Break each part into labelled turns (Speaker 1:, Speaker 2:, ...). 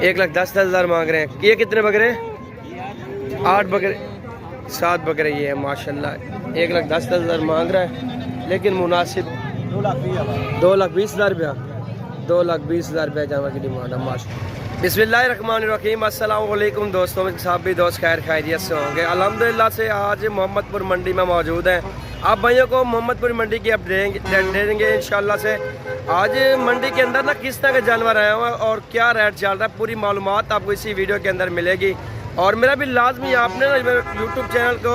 Speaker 1: 1,10,000 मांग रहे हैं। ये कितने बकरे? 8 बकरे, 7 बकरे ये है माशाल्लाह। 1,10,000 मांग रहा है, लेकिन मुनासिब 2,20,000 रुपया, 2,20,000 रुपया जानवर की डिमांड है माशाल्लाह। बिस्मिल्लाहिर्रहमानिर्रहीम, अस्सलाम वालेकुम दोस्तों, में साहब भी दोस्त खैर खैरियत से होंगे। अल्हम्दुलिल्लाह से आज मोहम्मदपुर मंडी में मौजूद हैं। आप भाइयों को मोहम्मदपुर मंडी की अपडेट देंगे इंशाल्लाह से। आज मंडी के अंदर ना किस तरह के जानवर आए हुए और क्या रेट चल रहा है, पूरी मालूमात आपको इसी वीडियो के अंदर मिलेगी। और मेरा भी लाजमी आपने ना यूट्यूब चैनल को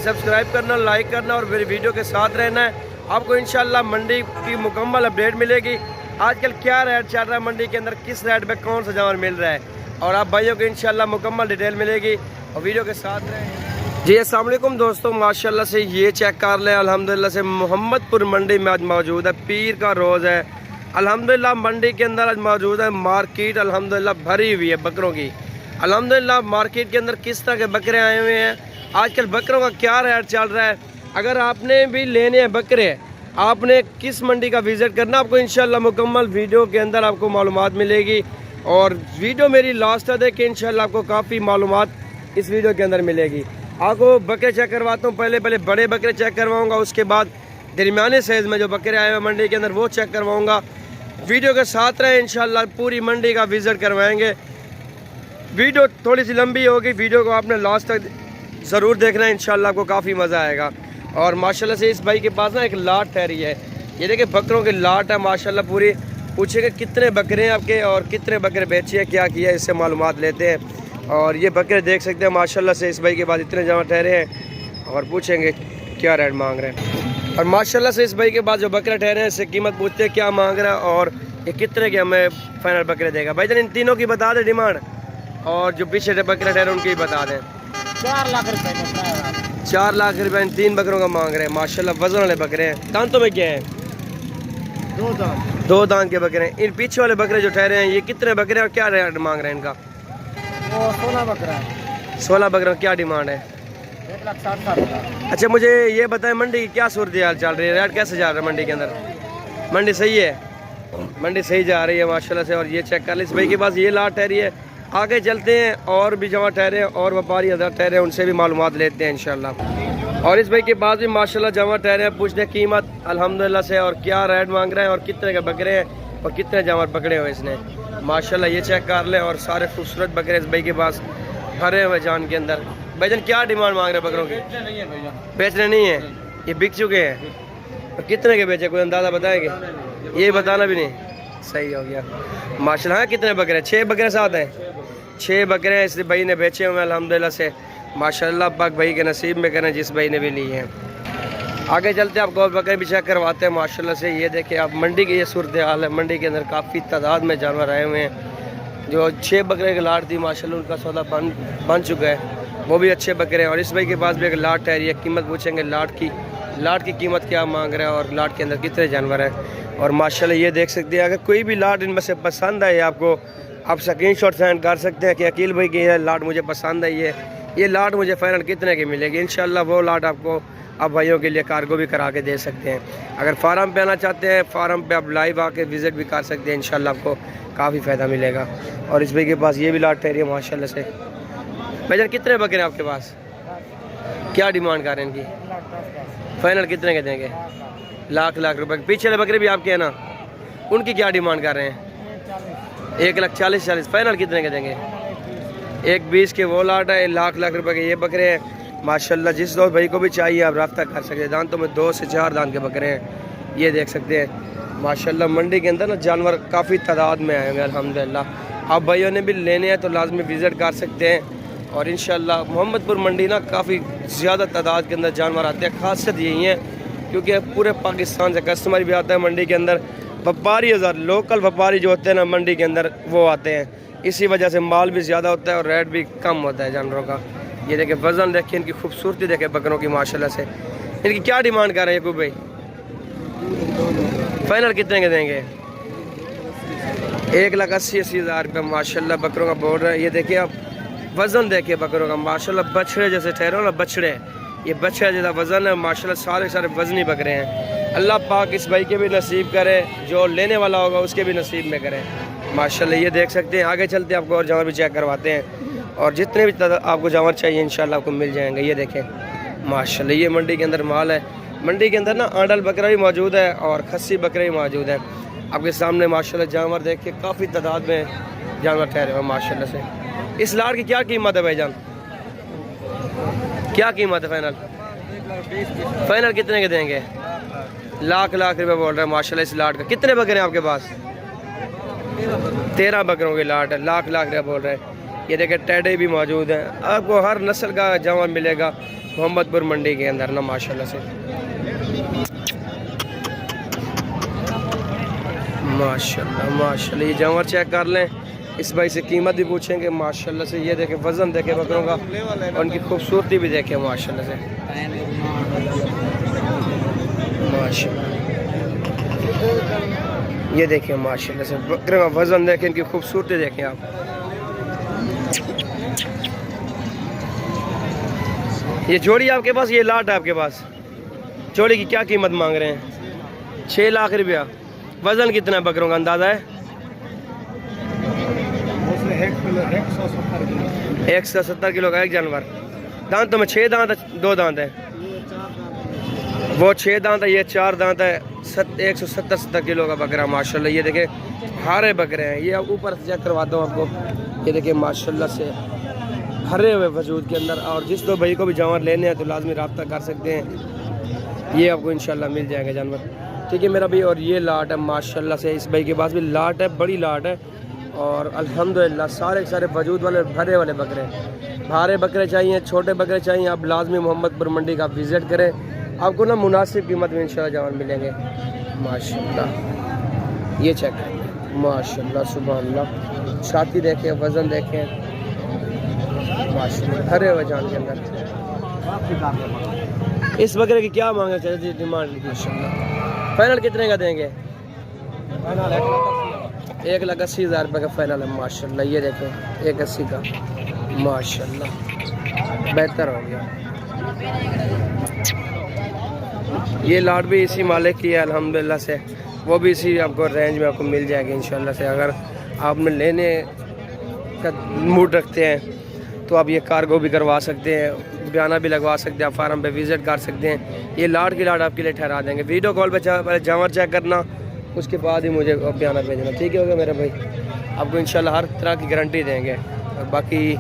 Speaker 1: सब्सक्राइब करना, लाइक करना और मेरी वीडियो के साथ रहना है। आपको इंशाल्लाह मंडी की मुकम्मल अपडेट मिलेगी। आजकल क्या रेट चल रहा है मंडी के अंदर, किस रेट पे कौन सा जानवर मिल रहा है, और आप भाइयों को इंशाल्लाह मुकम्मल डिटेल मिलेगी और वीडियो के साथ रहें। जी अस्सलाम वालेकुम दोस्तों, माशाल्लाह से ये चेक कर लें। अल्हम्दुलिल्लाह से मोहम्मदपुर मंडी में आज मौजूद है, पीर का रोज़ है। अल्हम्दुलिल्लाह मंडी के अंदर आज मौजूद है। मार्केट अल्हम्दुलिल्लाह भरी हुई है बकरों की। अल्हम्दुलिल्लाह मार्केट के अंदर किस तरह के बकरे आए हुए हैं, आजकल बकरों का क्या रेट चल रहा है। अगर आपने भी लेने हैं बकरे, आपने किस मंडी का विज़िट करना, आपको इंशाल्लाह मुकम्मल वीडियो के अंदर आपको मालूमात मिलेगी। और वीडियो मेरी लास्ट तक देखिए, इंशाल्लाह आपको काफ़ी मालूमात इस वीडियो के अंदर मिलेगी। आपको बकरे चेक करवाता हूँ, पहले बड़े बकरे चेक करवाऊँगा, उसके बाद दरमियाने साइज़ में जो बकरे आए हुए मंडी के अंदर वो चेक करवाऊँगा। वीडियो के साथ रहें, इंशाल्लाह पूरी मंडी का विज़िट करवाएँगे। वीडियो थोड़ी सी लंबी होगी, वीडियो को आपने लास्ट तक ज़रूर देखना है, इंशाल्लाह आपको काफ़ी मज़ा आएगा। और माशाल्लाह से इस भाई के पास ना एक लाट ठहरी है, ये देखिए बकरों की लाट है माशाल्लाह पूरी। पूछेंगे कितने बकरे हैं आपके और कितने बकरे बेचे हैं, क्या किया है, इससे मालूमात लेते हैं। और ये बकरे देख सकते हैं माशाल्लाह से इस भाई के पास इतने जमा ठहरे हैं, और पूछेंगे क्या रेट मांग रहे हैं। और माशाल्लाह से इस भाई के पास जो बकरे ठहरे हैं इससे कीमत पूछते हैं क्या मांग रहा है और ये कितने के हमें फाइनल बकरे देगा। भाई जान इन तीनों की बता दें डिमांड, और जो पीछे बकरे ठहरे उनकी बता दें।
Speaker 2: 4 लाख रुपए
Speaker 1: 4 लाख रुपए इन 3 बकरों का मांग रहे हैं माशाल्लाह। वजन वाले बकरे हैं, दांतों में क्या है? 2 दांत के बकरे हैं। इन पीछे वाले बकरे जो ठहरे हैं ये कितने बकरे हैं और क्या रेट मांग रहे हैं इनका?
Speaker 2: 16 बकरा है।
Speaker 1: 16 बकरों क्या डिमांड है?
Speaker 2: 1,60,000।
Speaker 1: अच्छा मुझे ये बताएं मंडी की क्या सूरत हाल चल रही है, रेट कैसे जा रहा है मंडी के अंदर? मंडी सही है, मंडी सही जा रही है माशाल्लाह से। और ये चेक कर ले, इस भाई के पास ये लाट ठहरी है। आगे चलते हैं, और भी जमा ठहरे हैं और व्यापारी अदर ठहरे हैं, उनसे भी मालूमात लेते हैं इंशाल्लाह। और इस भाई के पास भी माशाल्लाह जमा ठहरे हैं, पूछते हैं कीमत अल्हम्दुलिल्लाह से और क्या रेट मांग रहे हैं और कितने के बकरे हैं और कितने जानवर पकड़े हुए इसने माशाल्लाह। ये चेक कर लें, और सारे खूबसूरत बकरे इस भाई के पास भरे हुए जान के अंदर। भाईजान क्या डिमांड मांग रहे हैं बकरों की? बेचने नहीं है, ये बिक चुके हैं। और कितने के बेचे, कोई अंदाज़ा बताएंगे? ये बताना भी नहीं, सही हो गया माशाल्लाह। हाँ कितने बकरे? 6 बकरे साथ हैं, 6 बकरे इस भाई ने बेचे हुए अल्हम्दुलिल्लाह से माशाल्लाह। पाक भाई के नसीब में करें जिस भाई ने भी ली है। आगे चलते हैं, आपको बकरे भी चेक करवाते हैं माशाल्लाह से। ये देखिए आप मंडी की ये सूरत हाल है, मंडी के अंदर काफ़ी तादाद में जानवर आए हुए हैं। जो 6 बकरे की लाट थी माशाल्लाह उनका सौदा बन चुका है, वो भी अच्छे बकरे हैं। और इस भाई के पास भी एक लाट ठहरी है, कीमत पूछेंगे लाट की कीमत क्या मांग रहे हैं और लाट के अंदर कितने जानवर हैं। और माशाल्लाह ये देख सकते हैं, अगर कोई भी लाट इनमें से पसंद आए आपको, आप स्क्रीनशॉट सेंड कर सकते हैं कि अकील भाई की ये लाट मुझे पसंद आई है, ये लाट मुझे फाइनल कितने की मिलेगी। इंशाल्लाह वो लाट आपको आप भाइयों के लिए कार्गो भी करा के दे सकते हैं। अगर फार्म पे आना चाहते हैं, फार्म पे आप लाइव आके विज़िट भी कर सकते हैं, इंशाल्लाह आपको काफ़ी फ़ायदा मिलेगा। और इस भाई के पास ये भी लाट ठहरी है माशाल्लाह से। भाईजान कितने बकरे हैं आपके पास, क्या डिमांड कर रहे हैं इनकी? फाइनल कितने के देंगे? लाख रुपए। पीछे वाले बकरे भी आपके हैं ना, उनकी क्या डिमांड कर रहे हैं? 1,40,000। फाइनल कितने के देंगे? 1,20 के वो लाट है, लाख रुपए के ये बकरे हैं माशाल्लाह। जिस दोस्त भाई को भी चाहिए आप रब्ता कर सकते हैं। दांतों में 2 से 4 दांत के बकरे हैं, ये देख सकते हैं माशाल्लाह। मंडी के अंदर ना जानवर काफ़ी तादाद में आए हैं अल्हम्दुलिल्लाह। आप भाइयों ने भी लेने हैं तो लाजमी विज़िट कर सकते हैं। और इंशाल्लाह मोहम्मदपुर मंडी ना काफ़ी ज़्यादा तादाद के अंदर जानवर आते हैं। खासियत यही है क्योंकि पूरे पाकिस्तान से कस्टमर भी आता है मंडी के अंदर। व्यापारी लोकल व्यापारी जो होते हैं ना मंडी के अंदर वो आते हैं, इसी वजह से माल भी ज़्यादा होता है और रेट भी कम होता है जानवरों का। ये देखें वज़न देखें, इनकी खूबसूरती देखें बकरों की माशाल्लाह से। इनकी क्या डिमांड कर रहे हैं यकूब भाई? फाइनल कितने के देंगे? 1,80,000 रुपये माशाल्लाह बकरों का बोल रहा है। ये देखिए आप वज़न देखिए बकरों का माशाल्लाह, बछड़े जैसे ठहरे हो ना, बछड़े, ये बछड़े जैसा वज़न है माशाल्लाह। सारे वज़नी बकरे हैं। अल्लाह पाक इस भाई के भी नसीब करे, जो लेने वाला होगा उसके भी नसीब में करे माशाल्लाह ये देख सकते हैं। आगे चलते हैं, आपको और जानवर भी चेक करवाते हैं और जितने भी आपको जानवर चाहिए इंशाल्लाह आपको मिल जाएंगे। ये देखें माशाल्लाह ये मंडी के अंदर माल है। मंडी के अंदर ना आंडल बकरा भी मौजूद है और खस्सी बकरे भी मौजूद है। आपके सामने माशाल्लाह जानवर देख के काफ़ी तादाद में जानवर ठहरे हुए माशाल्लाह से। इस लाट की क्या कीमत है भाईजान, क्या कीमत है फाइनल? फाइनल कितने के देंगे? लाख रुपए बोल रहे हैं माशाल्लाह इस लाट का। कितने बकरे हैं आपके पास? 13 बकरों की लाट है, लाख रुपए बोल रहे हैं। ये देखें टेडे भी मौजूद हैं। आपको हर नस्ल का जानवर मिलेगा मोहम्मदपुर मंडी के अंदर ना माशाल्लाह से। माशाल्लाह ये जानवर चेक कर लें। इस भाई से कीमत भी पूछेंगे माशाल्लाह से। ये देखें वज़न देखें बकरों का और उनकी खूबसूरती भी देखें माशाल्लाह से। माशाल्लाह ये देखें माशाल्लाह से बकरों का वज़न देखें, इनकी खूबसूरती देखें आप। ये जोड़ी आपके पास, ये लाट है आपके पास, जोड़ी की क्या कीमत मांग रहे हैं? 6 लाख रुपया। वज़न कितना है बकरों का अंदाज़ा है? 170 किलो का एक जानवर। दांतों में 6 दांत है, 2 दांत है? वो 6 दांत है, ये 4 दांत है। 170 किलो का बकरा माशाल्लाह। ये देखें हारे बकरे हैं। ये अब ऊपर से चेक करवाता हूँ आपको। ये देखें माशाल्लाह से हरे हुए वजूद के अंदर। और जिस दो भाई को भी जानवर लेने हैं तो लाजमी रब्ता कर सकते हैं, ये आपको इंशाल्लाह मिल जाएगा जानवर। ठीक है मेरा भाई। और ये लाट है माशाल्लाह से, इस भाई के पास भी लाट है, बड़ी लाट है और अल्हम्दुलिल्लाह सारे के सारे वजूद वाले भरे वाले बकरे। भारे बकरे चाहिए, छोटे बकरे चाहिए, आप लाजमी मोहम्मदपुर मंडी का विज़िट करें। आपको ना मुनासिब कीमत में इंशाल्लाह जानवर मिलेंगे माशाल्लाह। ये चेक करें माशाल्लाह सुभानअल्लाह। छाती देखें, वज़न देखें माशाल्लाह, हरे हुए जान के अंदर। इस बकरे की क्या मांगे चाहिए डिमांड इंशाल्लाह? फाइनल कितने का देंगे? 1,80,000 रुपये का फाइनल है माशाल्लाह। ये देखें 1,80 का माशाल्लाह, बेहतर हो गया। ये लाट भी इसी मालिक की है अल्हम्दुलिल्लाह से, वो भी इसी आपको रेंज में आपको मिल जाएगी इंशाल्लाह से। अगर आपने लेने का मूड रखते हैं तो आप ये कार्गो भी करवा सकते हैं, बयाना भी लगवा सकते हैं, आप फार्म पे विज़िट कर सकते हैं। ये लाट की लाट आपके लिए ठहरा देंगे। वीडियो कॉल पे पहले जानवर चेक करना, उसके बाद ही मुझे बयाना भेजना। ठीक है होगा मेरा भाई, आपको इंशाल्लाह हर तरह की गारंटी देंगे। और बाकी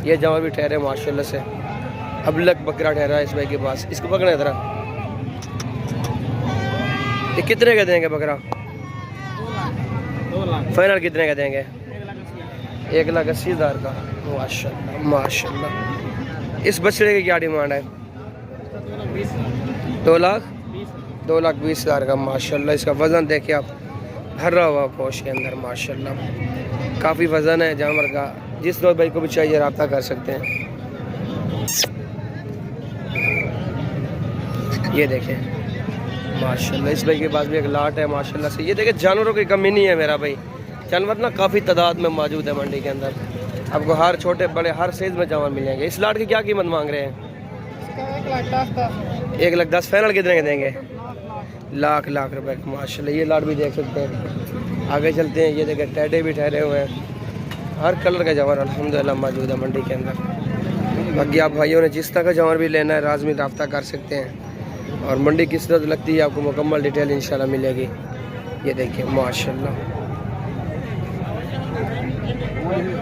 Speaker 1: ये जानवर भी ठहरे माशाल्लाह से। अबलक बकरा ठहरा है इस भाई के पास, इसको पकड़े जरा। ये कितने का देंगे बकरा?
Speaker 2: 2 लाख।
Speaker 1: फाइनल कितने का देंगे? 1,80,000 का माशाल्लाह माशाल्लाह। इस बछड़े की क्या डिमांड है? 2,20,000 का माशाल्लाह। इसका वज़न देखिए आप, भरा हुआ पोश के अंदर माशाल्लाह। काफ़ी वज़न है जानवर का। जिस दो भाई को भी चाहिए रब्ता कर सकते हैं। ये देखें माशाल्लाह इस भाई के पास भी एक लाट है माशाल्लाह से। ये देखें जानवरों की कमी नहीं है मेरा भाई, जानवर ना काफ़ी तादाद में मौजूद है मंडी के अंदर। आपको हर छोटे बड़े हर साइज़ में जानवर मिल जाएंगे। इस लाट की क्या कीमत मांग रहे हैं? 1,10,000। फाइनल कितने के देंगे? लाख रुपए का माशाल्लाह। ये लाट भी देख सकते हैं। आगे चलते हैं। ये देखें टेडे भी ठहरे हुए हैं, हर कलर का जानवर अल्हम्दुलिल्लाह मौजूद है मंडी के अंदर। बाकी आप भाइयों ने जिस तरह का जानवर भी लेना है लाजमी रब्ता कर सकते हैं। और मंडी किस तरह लगती है आपको मुकम्मल डिटेल इंशाल्लाह मिलेगी। ये देखिए माशाल्लाह।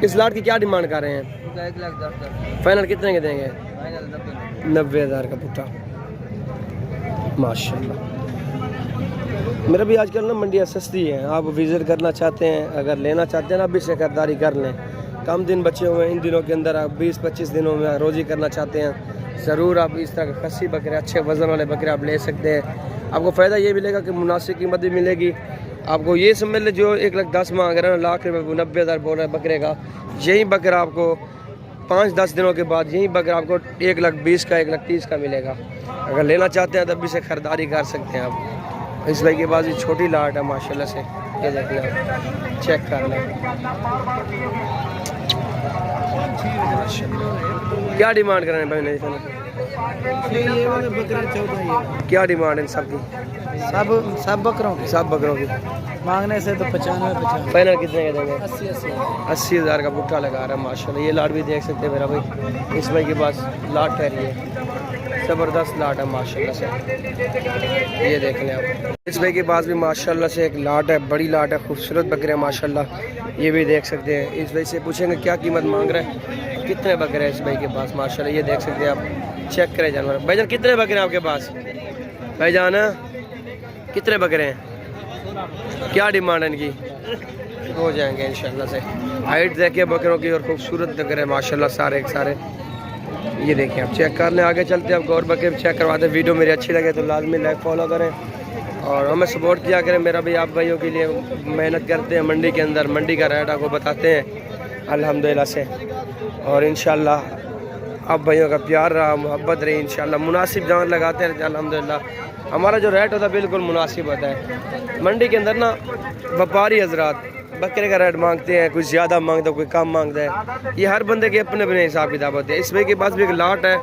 Speaker 1: इस लाट की क्या डिमांड कर रहे हैं?
Speaker 2: 1,10,000।
Speaker 1: फाइनल कितने के देंगे?
Speaker 2: 90,000
Speaker 1: का पुट्ठा माशाल्लाह। मेरा भी आजकल ना मंडियाँ सस्ती हैं, आप विज़िट करना चाहते हैं, अगर लेना चाहते हैं ना अभी से खरीदारी कर लें। कम दिन बचे हुए हैं, इन दिनों के अंदर आप 20-25 दिनों में रोज़ी करना चाहते हैं, ज़रूर आप इस तरह के खस्सी बकरे, अच्छे वज़न वाले बकरे आप ले सकते हैं। आपको फ़ायदा ये मिलेगा कि मुनासिब कीमत भी मिलेगी आपको। ये समझ ले जो 1,10,000 मांग रहे हैं, लाख रुपये 90,000 बोल रहे हैं बकरे का, यही बकरा आपको 5-10 दिनों के बाद यही बकरा आपको 1,20,000 का 1,30,000 का मिलेगा। अगर लेना चाहते हैं तब भी से ख़रीदारी कर सकते हैं आप। इस भाई के पास ये छोटी लाट है माशाल्लाह से। ये देखिए आप चेक कर लें। क्या डिमांड कर रहे हैं भाई? नहीं क्या डिमांड है इन सब की?
Speaker 2: सब बकरों की।
Speaker 1: सब बकरों की
Speaker 2: मांगने से तो 95
Speaker 1: फाइनल कितने के देंगे?
Speaker 2: 80
Speaker 1: 80,000 का पुट्ठा लगा रहा है माशाल्लाह। ये लाट भी देख सकते हैं मेरा भाई, इस भाई के पास लाट ठहरी है, ज़बरदस्त लाट है माशाल्लाह से। ये देख लें आप, इस भाई के पास भी माशाल्लाह से एक लाट है, बड़ी लाट है, खूबसूरत बकरे हैं माशाल्लाह। ये भी देख सकते हैं। इस भाई से पूछेंगे क्या कीमत मांग रहे हैं, कितने बकरे हैं इस भाई के पास माशाल्लाह। ये देख सकते हैं आप, चेक करें जानवर। भाईजान कितने बकरे हैं आपके पास? भाईजान कितने बकरे हैं, क्या डिमांड है इनकी? हो जाएंगे इंशाल्लाह से। हाइट देखिए बकरों की और खूबसूरत बकरे हैं माशाल्लाह सारे एक सारे। ये देखिए आप, चेक कर लें। आगे चलते हैं, आपको और बकरे चेक करवाते हैं। वीडियो मेरी अच्छी लगे तो लाजमी लाइक फॉलो करें और हमें सपोर्ट किया करें। मेरा भी आप भाइयों के लिए मेहनत करते हैं मंडी के अंदर, मंडी का रेट आपको बताते हैं अल्हम्दुलिल्लाह से। और इंशाल्लाह आप भाइयों का प्यार रहा, मोहब्बत रही, इंशाल्लाह मुनासिब जान लगाते हैं अल्हम्दुलिल्लाह। हमारा जो रेट होता है बिल्कुल मुनासिब होता है। मंडी के अंदर ना व्यापारी हजरात बकरे का रेट मांगते हैं, कुछ ज़्यादा मांगता है, कोई कम मांगता है। ये हर बंदे के अपने अपने हिसाब किताब होते हैं। इस भाई के पास भी एक लाट है,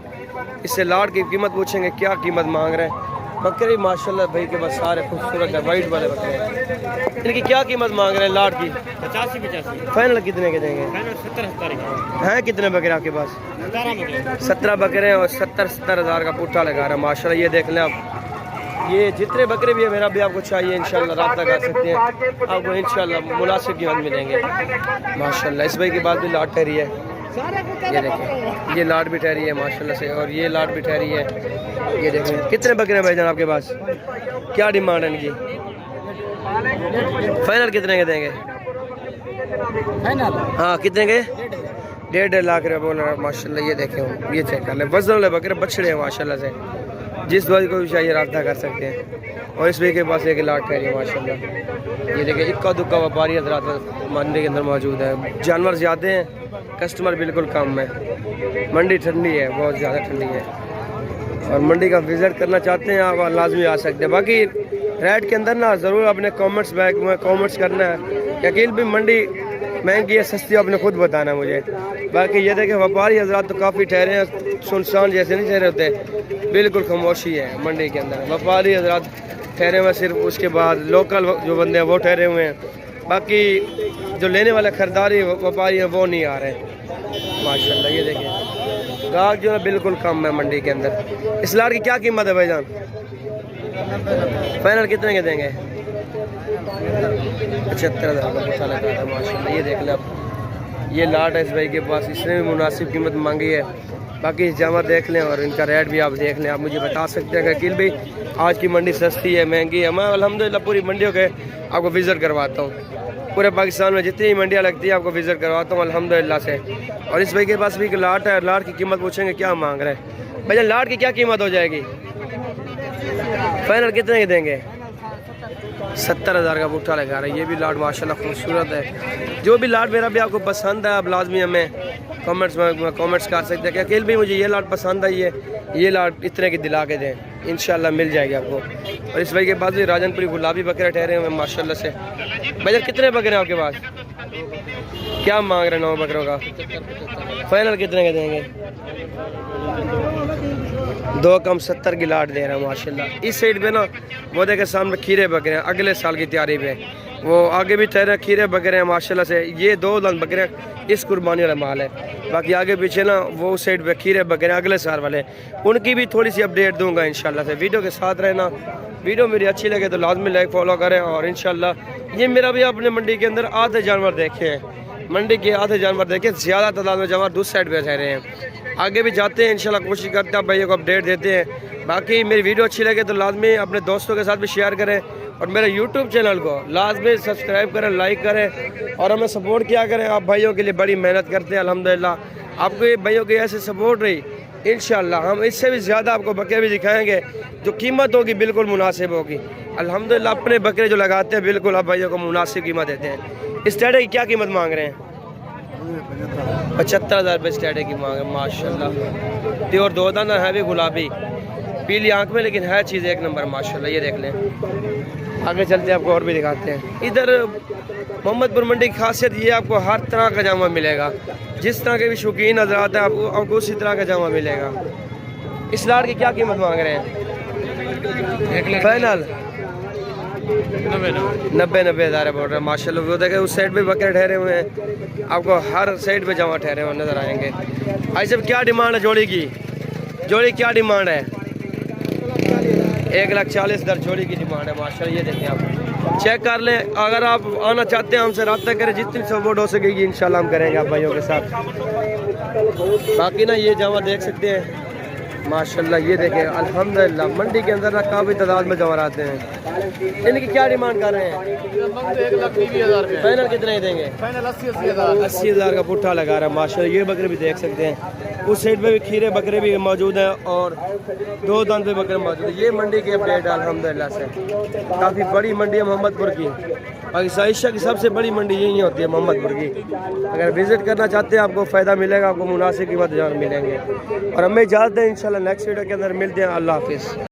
Speaker 1: इससे लाट की कीमत पूछेंगे क्या कीमत मांग रहे हैं। बकरे माशाल्लाह भाई के पास सारे खूबसूरत है, वाइट वाले बकरे हैं। इनकी क्या कीमत मांग रहे हैं लाट की?
Speaker 2: 85
Speaker 1: फाइनल कितने के देंगे?
Speaker 2: 70
Speaker 1: हैं कितने बकरे आपके पास? 17 बकरे हैं और 70 हज़ार का पुट्ठा लगा रहा है माशाल्लाह। ये देख लें आप, ये जितने बकरे भी है मेरा भी आपको चाहिए इंशाल्लाह रब्ता कर सकते हैं, आपको इंशाल्लाह मुनासिब कीमत मिलेंगे माशाल्लाह। इस भाई के बाद भी लाट ठहरी है, ये देखें, ये लाट भी ठहरी है माशाल्लाह से, और ये लाट भी ठहरी है। ये देखें कितने बकरे हैं भाईजान आपके पास, क्या डिमांड है इनकी? फाइनल कितने के देंगे? हाँ कितने के? 1.5 लाख रुपये बोल रहा है माशाल्लाह। ये देखें, ये चेक कर लें, वजन वाले बकरे बछड़े हैं माशाल्लाह से, जिस भाई को भी चाहिए रब्ता कर सकते हैं। और इस भाई के पास एक लाट ठहरी है माशाल्लाह। ये देखिए, इक्का दुक्का व्यापारी हजरात मंडी के अंदर मौजूद है। जानवर ज़्यादा हैं, कस्टमर बिल्कुल कम है। मंडी ठंडी है, बहुत ज़्यादा ठंडी है, और मंडी का विज़िट करना चाहते हैं आप लाजमी आ सकते हैं। बाकी रेट के अंदर ना ज़रूर अपने कमेंट्स बैग में कमेंट्स करना है। यकीन भी मंडी महंगी है सस्ती, आपने खुद बताना है मुझे। बाकी ये देखें, व्यापारी हजरात तो काफ़ी ठहरे हैं, सुनसान जैसे नहीं ठहरे होते, बिल्कुल खामोशी है मंडी के अंदर। व्यापारी हजरात ठहरे हुए सिर्फ, उसके बाद लोकल जो बंदे हैं वो ठहरे हुए हैं। बाकी जो लेने वाले खरीदारी व्यापारी हैं वो नहीं आ रहे हैं माशाल्लाह। ये देखें, गाहक जो है बिल्कुल कम है मंडी के अंदर। इस लाट की क्या कीमत है भाईजान? फाइनल कितने के देंगे? 75,000 का पुट्ठा लगा था माशाल्लाह। ये देख लें आप, ये लाट है इस भाई के पास, इसने भी मुनासिब कीमत मांगी है। बाकी जामा देख लें और इनका रेट भी आप देख लें। आप मुझे बता सकते हैं कि अकील भाई आज की मंडी सस्ती है महंगी है? मैं अल्हम्दुलिल्लाह पूरी मंडियों के आपको विज़िट करवाता हूँ, पूरे पाकिस्तान में जितनी मंडियाँ लगती है आपको विज़िट करवाता हूँ अल्हम्दुलिल्लाह से। और इस भाई के पास भी एक लाट है, लाट की कीमत पूछेंगे क्या मांग रहे हैं। भैया लाट की क्या कीमत हो जाएगी? फाइनल कितने की देंगे? 70,000 का पुट्ठा लगा रहा है। ये भी लाट माशाल्लाह खूबसूरत है। जो भी लाट मेरा भी आपको पसंद है आप लाजमी हमें कमेंट्स में कमेंट्स कर सकते हैं कि अकेले भी मुझे ये लाट पसंद आई है, ये लाट इतने की दिला के दें, इंशाल्लाह मिल जाएगी आपको। और इस भाई के पास भी राजनपुरी गुलाबी बकरे ठहरे हुए माशाल्लाह से। भैया कितने बकरे हैं आपके पास, क्या मांग रहे हैं 9 बकरों का? फाइनल कितने के देंगे? 2 कम 70 की लाट दे रहा है माशाल्लाह। इस साइड पे ना वो देखे सामने खीरे बकरे हैं, अगले साल की तैयारी पे वो आगे भी ठहरे खीरे बकरे हैं माशाल्लाह से। ये 2 लाख बकरे इस कुर्बानी वाला माल है। बाकी आगे पीछे ना वो साइड पे खीरे बकरे अगले साल वाले, उनकी भी थोड़ी सी अपडेट दूंगा इंशाल्लाह से। वीडियो के साथ रहना, वीडियो मेरी अच्छी लगे तो लाजमी लाइक फॉलो करें। और इंशाल्लाह ये मेरा भी अपने मंडी के अंदर आधे जानवर देखे हैं, मंडी के आधे जानवर देखे, ज़्यादा तादाद में जानवर दूसरी साइड पे ठहरे हैं। आगे भी जाते हैं इंशाल्लाह, कोशिश करते हैं भाइयों को अपडेट देते हैं। बाकी मेरी वीडियो अच्छी लगे तो लाजमी अपने दोस्तों के साथ भी शेयर करें और मेरे यूट्यूब चैनल को लाजमी सब्सक्राइब करें, लाइक करें और हमें सपोर्ट किया करें। आप भाइयों के लिए बड़ी मेहनत करते हैं अल्हम्दुलिल्लाह। आपको ये भाइयों की ऐसे सपोर्ट रही, इंशाल्लाह हम इससे भी ज़्यादा आपको बकरे भी दिखाएंगे, जो कीमत होगी बिल्कुल मुनासिब होगी अल्हम्दुलिल्लाह। अपने बकरे जो लगाते हैं बिल्कुल आप भाइयों को मुनासिब कीमत देते हैं। इस टेडे की क्या कीमत मांग रहे हैं? 75,000 रुपये स्टेडे की मांग है माशाल्लाह। प्योर 2 दाना है भी गुलाबी, पीली आंख में, लेकिन है चीज़ एक नंबर माशाल्लाह। ये देख लें, आगे चलते हैं आपको और भी दिखाते हैं। इधर मोहम्मदपुर मंडी की खासियत ये आपको हर तरह का जामा मिलेगा, जिस तरह के भी शौकीन नजर आते हैं आपको उसी तरह का जामा मिलेगा। इस लाट की क्या कीमत मांग रहे हैं? फाइनल 90 हज़ार बोल रहे हैं माशाल्लाह। वो देखे उस साइड पे बकरे ठहरे हुए हैं, आपको हर साइड पे जमा ठहरे हुए नज़र आएंगे। भाई साहब क्या डिमांड है जोड़ी की? जोड़ी क्या डिमांड है? 1,40,000 जोड़ी की डिमांड है माशाल्लाह। ये देखें आप चेक कर लें। अगर आप आना चाहते हैं हमसे रब्ता करें, जितनी सपोर्ट हो सकेगी इंशाल्लाह हम करेंगे आप भाइयों के साथ। बाकी ना ये जमा देख सकते हैं माशाल्लाह। ये देखें अल्हम्दुलिल्लाह मंडी के अंदर ना काफ़ी तादाद में जमा आते हैं। इनकी क्या डिमांड कर रहे हैं?
Speaker 2: 1,20,000
Speaker 1: फाइनल कितने ही देंगे?
Speaker 2: फाइनल 80,000।
Speaker 1: 80,000 का पुट्ठा लगा रहा है माशाल्लाह। ये बकरे भी देख सकते हैं, उस साइड पे भी खीरे बकरे भी मौजूद हैं और 2 दांत पे बकरे मौजूद हैं। ये मंडी की अपडेट है अल्हम्दुलिल्लाह से। काफ़ी बड़ी मंडी है मोहम्मदपुर की। बाकी साइशा की सबसे बड़ी मंडी यही होती है मोहम्मदपुर की। अगर विज़िट करना चाहते हैं आपको फ़ायदा मिलेगा, आपको मुनासिब कीमत मिलेंगे। और हमें इजाज़त दें, इंशाल्लाह नेक्स्ट वीडियो के अंदर मिलते हैं। अल्लाह हाफिज़।